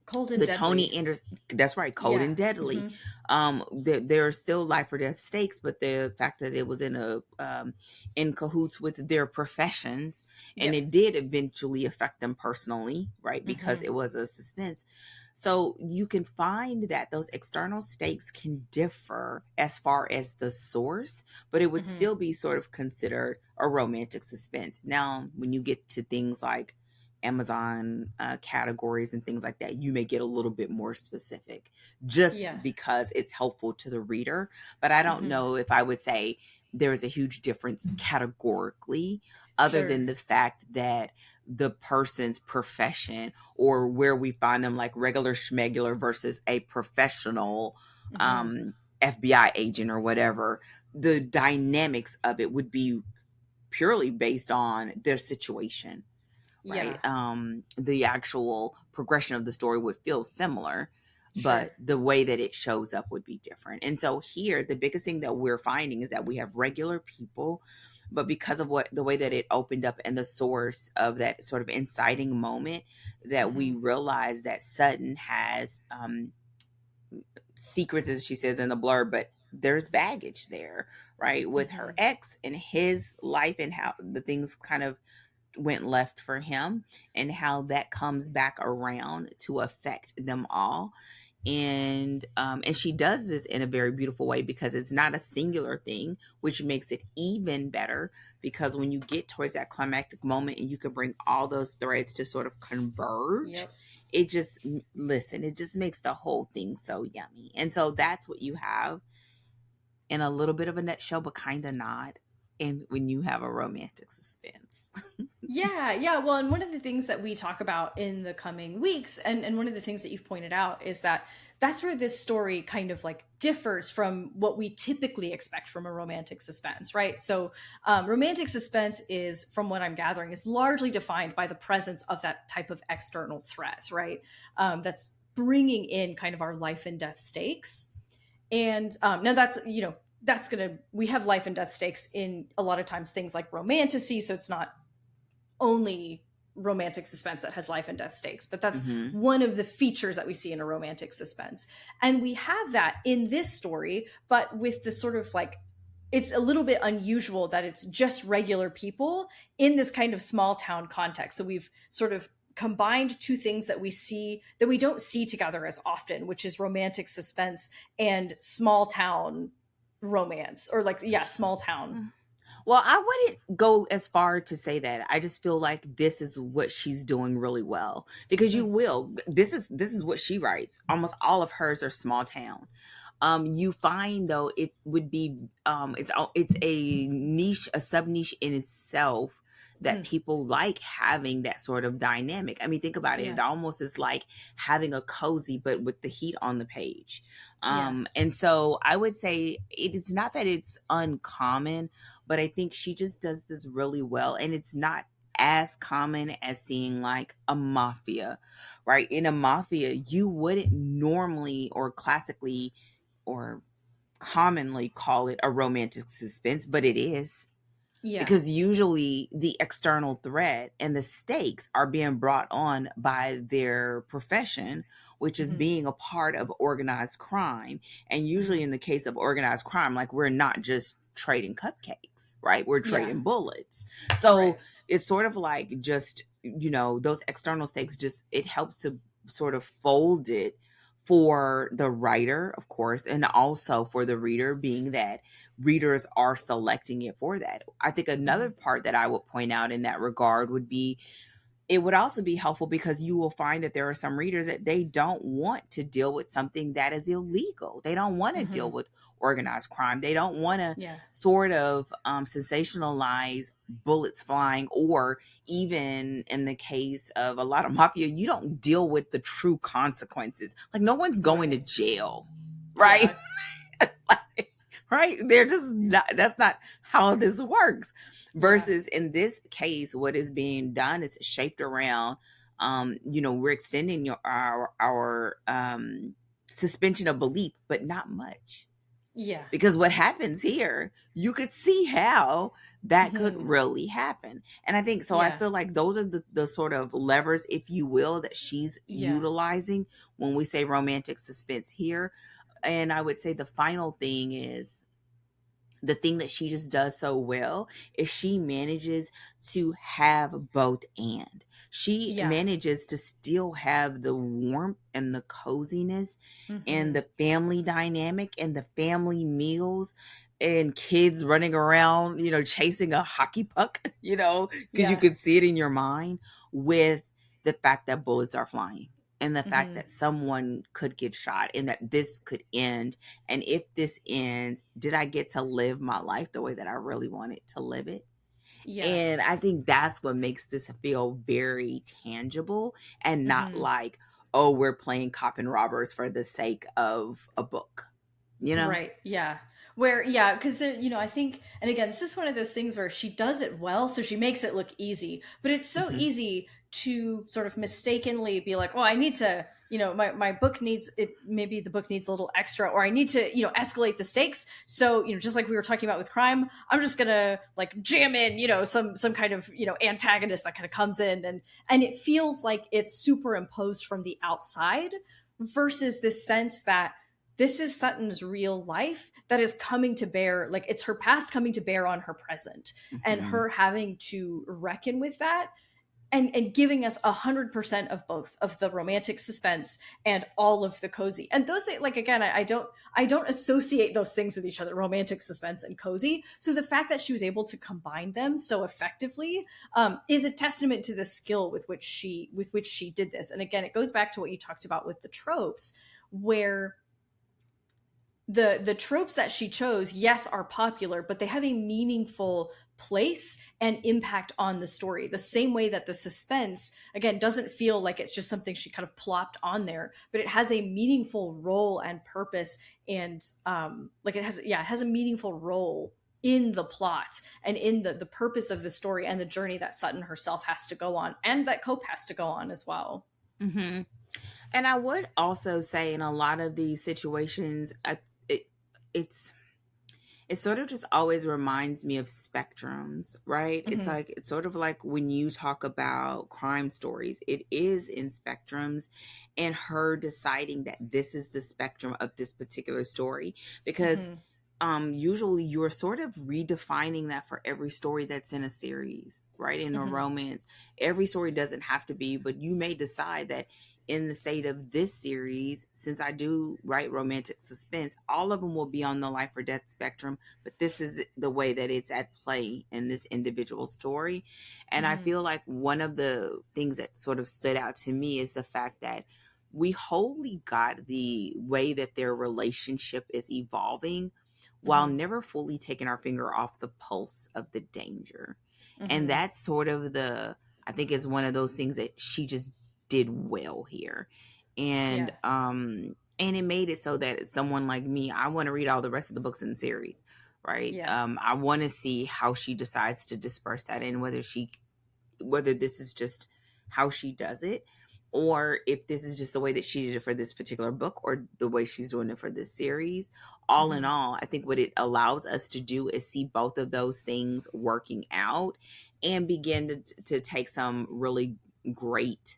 Cold and Deadly. Tony Anderson. That's right. Cold and Deadly. There are still life or death stakes, but the fact that it was in cahoots with their professions, and it did eventually affect them personally, right? Because it was a suspense. So you can find that those external stakes can differ as far as the source, but it would still be sort of considered a romantic suspense. Now, when you get to things like Amazon categories and things like that, you may get a little bit more specific, just because it's helpful to the reader. But I don't know if I would say there is a huge difference categorically, other than the fact that the person's profession, or where we find them, like regular schmegular versus a professional FBI agent or whatever, the dynamics of it would be purely based on their situation. Right. The actual progression of the story would feel similar, but the way that it shows up would be different. And so here, the biggest thing that we're finding is that we have regular people, but because of the way that it opened up and the source of that sort of inciting moment, that we realize that Sutton has secrets, as she says in the blurb, but there's baggage there, right? With her ex and his life, and how the things kind of went left for him, and how that comes back around to affect them all. And she does this in a very beautiful way, because it's not a singular thing, which makes it even better, because when you get towards that climactic moment and you can bring all those threads to sort of converge, it just makes the whole thing so yummy. And so that's what you have in a little bit of a nutshell, but kind of not, and when you have a romantic suspense. Well, and one of the things that we talk about in the coming weeks, and one of the things that you've pointed out, is that that's where this story kind of like differs from what we typically expect from a romantic suspense, right? So romantic suspense is, from what I'm gathering, is largely defined by the presence of that type of external threat, right? That's bringing in kind of our life and death stakes. And now that's, we have life and death stakes in a lot of times things like romantasy. So it's not only romantic suspense that has life and death stakes, but that's Mm-hmm. one of the features that we see in a romantic suspense. And we have that in this story, but with the sort of like, it's a little bit unusual that it's just regular people in this kind of small town context. So we've sort of combined two things that we don't see together as often, which is romantic suspense and small town romance, or like, yeah, small town. Well, I wouldn't go as far to say that. I just feel like this is what she's doing really well, because this is what she writes. Almost all of hers are small town. You find though it would be it's a niche, a sub niche in itself, that people like having that sort of dynamic. I mean, think about it. Yeah. It almost is like having a cozy, but with the heat on the page. And so I would say it's not that it's uncommon, but I think she just does this really well. And it's not as common as seeing like a mafia, right? In a mafia, you wouldn't normally or classically or commonly call it a romantic suspense, but it is. Yeah. Because usually the external threat and the stakes are being brought on by their profession, which is being a part of organized crime. And usually in the case of organized crime, like, we're not just trading cupcakes, right? We're trading bullets. So it's sort of like just, those external stakes, just, it helps to sort of fold it for the writer, of course, and also for the reader, being that readers are selecting it for that. I think another part that I would point out in that regard would be, it would also be helpful because you will find that there are some readers that they don't want to deal with something that is illegal. They don't want to deal with organized crime. They don't want to sort of sensationalize bullets flying, or even in the case of a lot of mafia, you don't deal with the true consequences. Like, no one's going to jail, right? Right? They're just not, that's not how this works. Versus in this case, what is being done is shaped around, we're extending our suspension of belief, but not much. Yeah. Because what happens here, you could see how that could really happen. And I think so. I feel like those are the sort of levers, if you will, that she's utilizing when we say romantic suspense here. And I would say the final thing is, the thing that she just does so well is she manages to have both, and she manages to still have the warmth and the coziness and the family dynamic and the family meals and kids running around, chasing a hockey puck, because you could see it in your mind, with the fact that bullets are flying. And the fact that someone could get shot, and that this could end. And if this ends, did I get to live my life the way that I really wanted to live it? Yeah. And I think that's what makes this feel very tangible, and not like, oh, we're playing cop and robbers for the sake of a book, Right. Yeah. Where, because, I think, and again, this is one of those things where she does it well, so she makes it look easy, but it's so easy to sort of mistakenly be like, well, I need to, my book needs it, maybe the book needs a little extra, or I need to, escalate the stakes. So, just like we were talking about with crime, I'm just gonna like jam in, some kind of, antagonist that kind of comes in, and it feels like it's superimposed from the outside, versus this sense that this is Sutton's real life that is coming to bear, like, it's her past coming to bear on her present, and her having to reckon with that, and giving us 100% of both, of the romantic suspense and all of the cozy. And those, like, again, I don't associate those things with each other, romantic suspense and cozy. So the fact that she was able to combine them so effectively is a testament to the skill with which she did this. And again, it goes back to what you talked about with the tropes, where the tropes that she chose, yes, are popular, but they have a meaningful place and impact on the story. The same way that the suspense, again, doesn't feel like it's just something she kind of plopped on there, but it has a meaningful role and purpose, and it has a meaningful role in the plot and in the purpose of the story and the journey that Sutton herself has to go on, and that Cope has to go on as well. And I would also say, in a lot of these situations, it sort of just always reminds me of spectrums, right? Mm-hmm. It's sort of like when you talk about crime stories, it is in spectrums, and her deciding that this is the spectrum of this particular story, because Mm-hmm. usually you're sort of redefining that for every story that's in a series, right? In a Mm-hmm. romance, every story doesn't have to be, but you may decide that in the state of this series, since I do write romantic suspense, all of them will be on the life or death spectrum, but this is the way that it's at play in this individual story. And I Mm-hmm. feel like one of the things that sort of stood out to me is the fact that we wholly got the way that their relationship is evolving while Mm-hmm. never fully taking our finger off the pulse of the danger. And Mm-hmm. that's sort of I think is one of those things that she just did well here. Yeah. And it made it so that someone like me, I want to read all the rest of the books in the series, right? Yeah. I want to see how she decides to disperse that, and whether this is just how she does it, or if this is just the way that she did it for this particular book, or the way she's doing it for this series. All in Mm-hmm. all, I think what it allows us to do is see both of those things working out, and begin to take some really great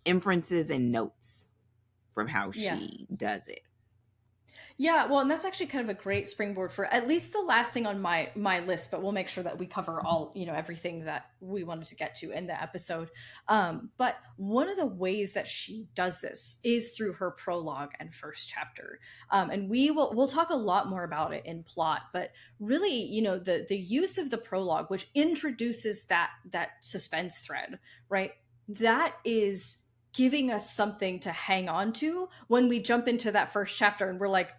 inferences and notes from how Yeah. she does it. Yeah, well, and that's actually kind of a great springboard for at least the last thing on my list, but we'll make sure that we cover all, everything that we wanted to get to in the episode. But one of the ways that she does this is through her prologue and first chapter. And we'll talk a lot more about it in plot, but really, the use of the prologue, which introduces that suspense thread, right? That is giving us something to hang on to when we jump into that first chapter and we're like,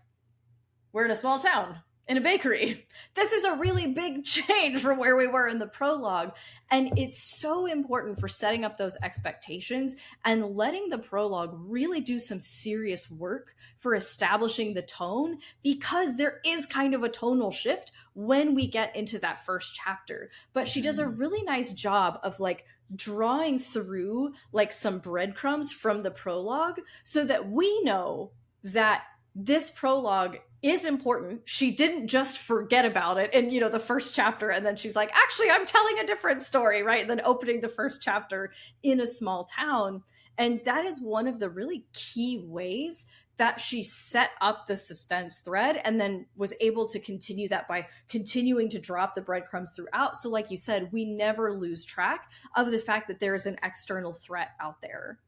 we're in a small town in a bakery. This is a really big change from where we were in the prologue. And it's so important for setting up those expectations and letting the prologue really do some serious work for establishing the tone, because there is kind of a tonal shift when we get into that first chapter. But she does a really nice job of like drawing through like some breadcrumbs from the prologue so that we know that this prologue is important. She didn't just forget about it in, the first chapter, and then she's like, actually, I'm telling a different story, right? And then opening the first chapter in a small town. And that is one of the really key ways that she set up the suspense thread, and then was able to continue that by continuing to drop the breadcrumbs throughout. So like you said, we never lose track of the fact that there is an external threat out there.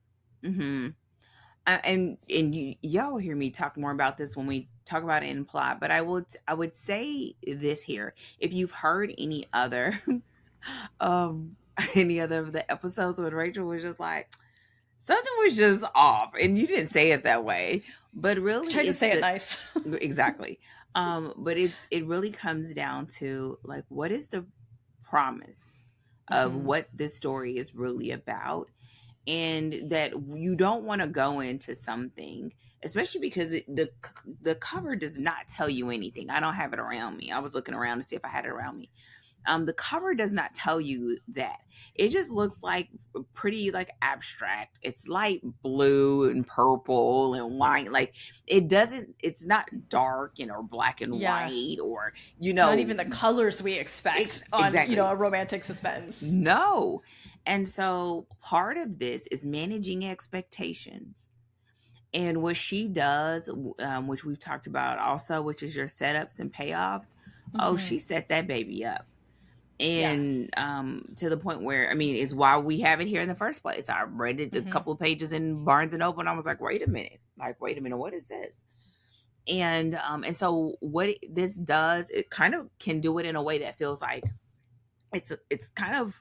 Mm-hmm. And y'all hear me talk more about this when we talk about it in plot, but I would say this here: if you've heard any other any other of the episodes when Rachel was just like, something was just off, and you didn't say it that way, but really I tried to say it nice. Exactly. But it really comes down to like, what is the promise of what this story is really about? And that you don't want to go into something, especially because the cover does not tell you anything. I don't have it around me. I was looking around to see if I had it around me. The cover does not tell you that. It just looks like pretty like abstract. It's light blue and purple and white. Like it's not dark, black and white, or not even the colors we expect on exactly. A romantic suspense. No. And so part of this is managing expectations. And what she does, which we've talked about also, which is your setups and payoffs. Oh, she set that baby up. And to the point where, is why we have it here in the first place. I read it a couple of pages in Barnes and Noble, and I was like, wait a minute, what is this? And so what this does, it kind of can do it in a way that feels like it's kind of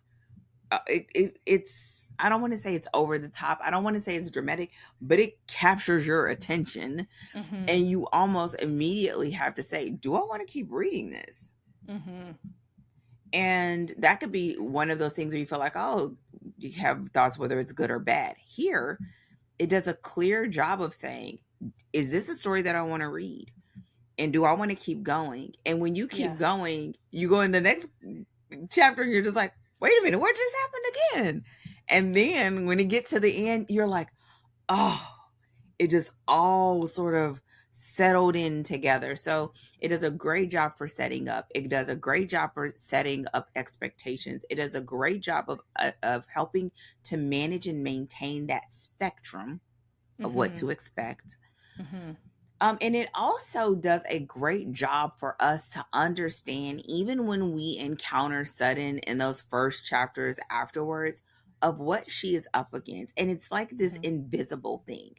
it's I don't want to say it's over the top. I don't want to say it's dramatic, but it captures your attention, and you almost immediately have to say, do I want to keep reading this? And that could be one of those things where you feel like, oh, you have thoughts whether it's good or bad. Here, it does a clear job of saying, is this a story that I want to read? And do I want to keep going? And when you keep going, you go in the next chapter and you're just like, wait a minute, what just happened again? And then when it gets to the end, you're like, oh, it just all sort of settled in together. So it does a great job for setting up. It does a great job for setting up expectations. It does a great job of helping to manage and maintain that spectrum of what to expect. And it also does a great job for us to understand, even when we encounter sudden in those first chapters afterwards, of what she is up against. And it's like this invisible thing,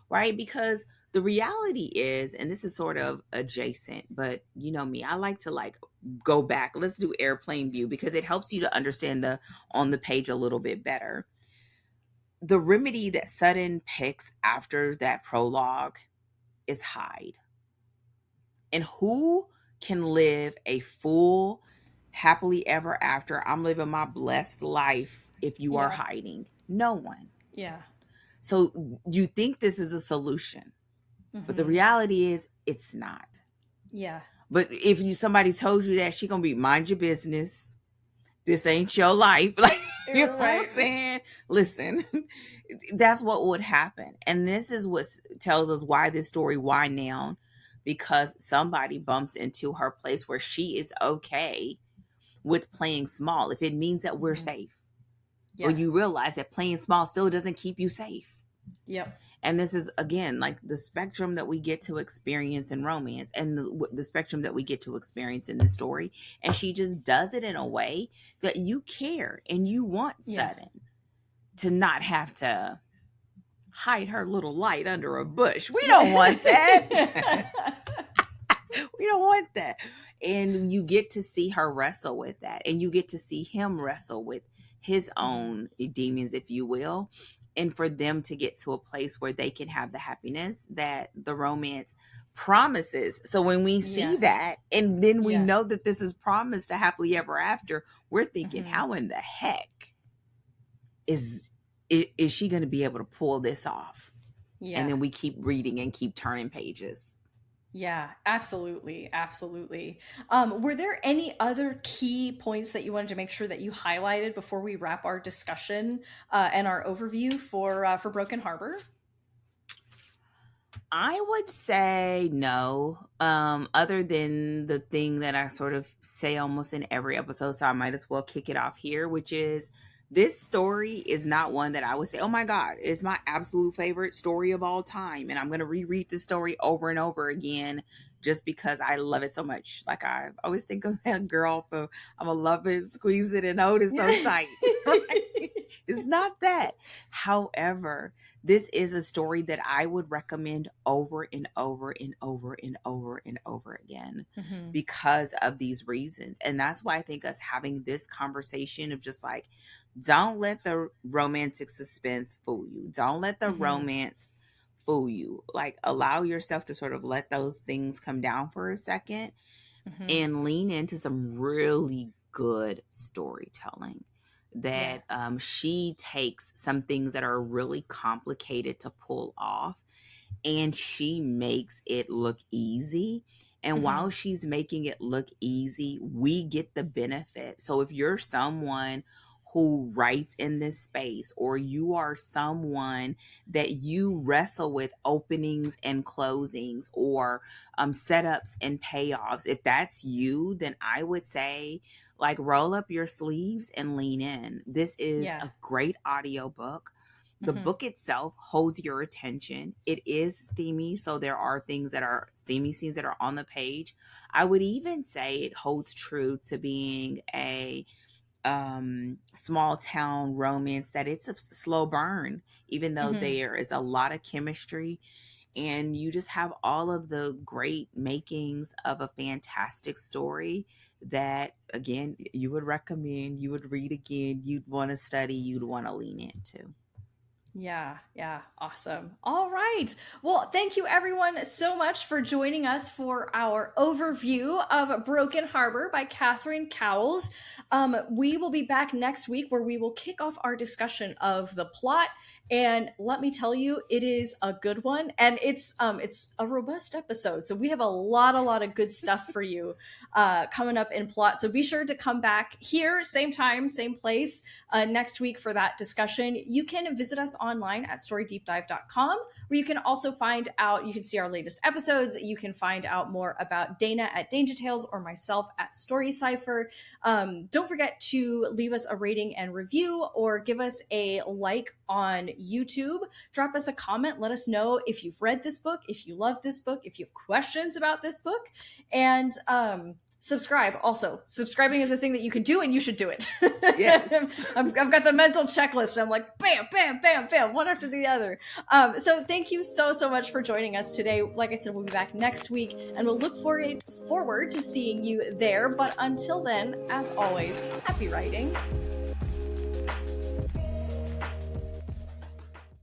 right? Because the reality is, and this is sort of adjacent, but you know me, I like to like go back. Let's do airplane view because it helps you to understand the on the page a little bit better. The remedy that Sutton picks after that prologue is hide. And who can live a full, happily ever after, I'm living my blessed life if you are hiding? No one. Yeah. So you think this is a solution, but the reality is it's not. Yeah. But if somebody told you that, she gonna be mind your business. This ain't your life. Like, you know what I'm saying? Listen, that's what would happen. And this is what tells us why this story, why now? Because somebody bumps into her place where she is okay with playing small. If it means that we're safe. Or you realize that playing small still doesn't keep you safe. Yep. And this is, again, like the spectrum that we get to experience in romance and the spectrum that we get to experience in this story. And she just does it in a way that you care and you want Sutton to not have to hide her little light under a bush. We don't want that. We don't want that. And you get to see her wrestle with that. And you get to see him wrestle with his own demons, if you will. And for them to get to a place where they can have the happiness that the romance promises. So when we see that, and then we know that this is promised to happily ever after, we're thinking, how in the heck is she going to be able to pull this off? Yeah. And then we keep reading and keep turning pages. Yeah, absolutely. Absolutely. Were there any other key points that you wanted to make sure that you highlighted before we wrap our discussion and our overview for Broken Harbor? I would say no, other than the thing that I sort of say almost in every episode. So I might as well kick it off here, which is this story is not one that I would say, oh my God, it's my absolute favorite story of all time. And I'm going to reread this story over and over again just because I love it so much. Like I always think of that girl from I'm going to love it, squeeze it, and hold it so tight. Right? It's not that. However, this is a story that I would recommend over and over and over and over and over again because of these reasons. And that's why I think us having this conversation of just like, don't let the romantic suspense fool you. Don't let the romance fool you. Like allow yourself to sort of let those things come down for a second and lean into some really good storytelling. That she takes some things that are really complicated to pull off and she makes it look easy. And while she's making it look easy, we get the benefit. So if you're someone who writes in this space, or you are someone that you wrestle with openings and closings or setups and payoffs, if that's you, then I would say like roll up your sleeves and lean in. This is a great audiobook. The book itself holds your attention. It is steamy, so there are things that are steamy scenes that are on the page. I would even say it holds true to being a small town romance, that it's a slow burn, even though there is a lot of chemistry and you just have all of the great makings of a fantastic story that, again, you would recommend, you would read again, you'd want to study, you'd want to lean into. Yeah. Awesome. All right. Well, thank you everyone so much for joining us for our overview of Broken Harbor by Catherine Cowles. We will be back next week where we will kick off our discussion of the plot And let me tell you, it is a good one, and it's a robust episode. So we have a lot of good stuff for you coming up in plot. So be sure to come back here, same time, same place, next week for that discussion. You can visit us online at storydeepdive.com, where you can also find out, you can see our latest episodes. You can find out more about Dana at Danja Tales or myself at Story Cipher. Don't forget to leave us a rating and review, or give us a like on YouTube. Drop us a comment. Let us know if you've read this book, if you love this book, if you have questions about this book. And subscribe. Also, subscribing is a thing that you can do, and you should do it. Yes. I've got the mental checklist. I'm like, bam, bam, bam, bam, one after the other. So thank you so much for joining us today. Like I said, we'll be back next week, and we'll look forward to seeing you there. But until then, as always, happy writing.